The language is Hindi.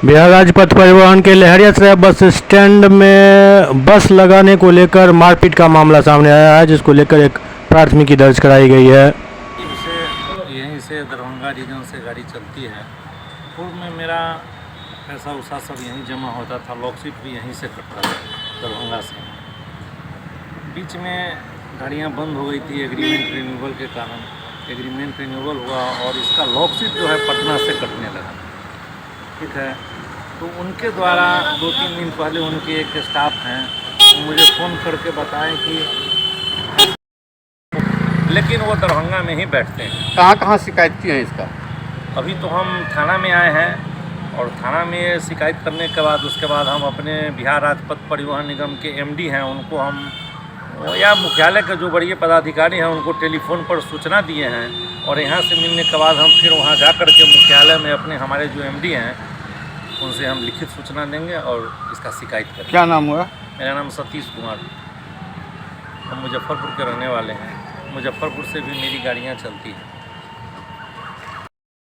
बिहार राज्य पथ परिवहन के लहरियासराय बस स्टैंड में बस लगाने को लेकर मारपीट का मामला सामने आया है, जिसको लेकर एक प्राथमिकी दर्ज कराई गई है। यहीं से दरभंगा रीजन से गाड़ी चलती है। पूर्व में मेरा पैसा उसा सब यहीं जमा होता था, लॉकशीट भी यहीं से कटता था दरभंगा से। बीच में गाड़ियां बंद हो गई थी एग्रीमेंट रिन्यूअल के कारण। एग्रीमेंट रिन्यूअल हुआ और इसका लॉकशीट जो है पटना से कटने लगा। ठीक है, तो उनके द्वारा 2-3 दिन पहले उनके एक स्टाफ हैं, तो मुझे फ़ोन करके बताएं कि लेकिन वो दरभंगा में ही बैठते हैं। कहाँ कहाँ शिकायत की है इसका? अभी तो हम थाना में आए हैं और थाना में शिकायत करने के बाद उसके बाद हम अपने बिहार राज्य पथ परिवहन निगम के एमडी हैं उनको हम या मुख्यालय के जो बड़े पदाधिकारी हैं उनको टेलीफोन पर सूचना दिए हैं। और यहाँ से मिलने के बाद हम फिर वहाँ जा कर के मुख्यालय में अपने हमारे जो एमडी हैं उनसे हम लिखित सूचना देंगे और इसका शिकायत करेंगे। क्या नाम हुआ? मेरा नाम सतीश कुमार, हम मुजफ्फरपुर के रहने वाले हैं। मुजफ्फरपुर से भी मेरी गाड़ियाँ चलती हैं।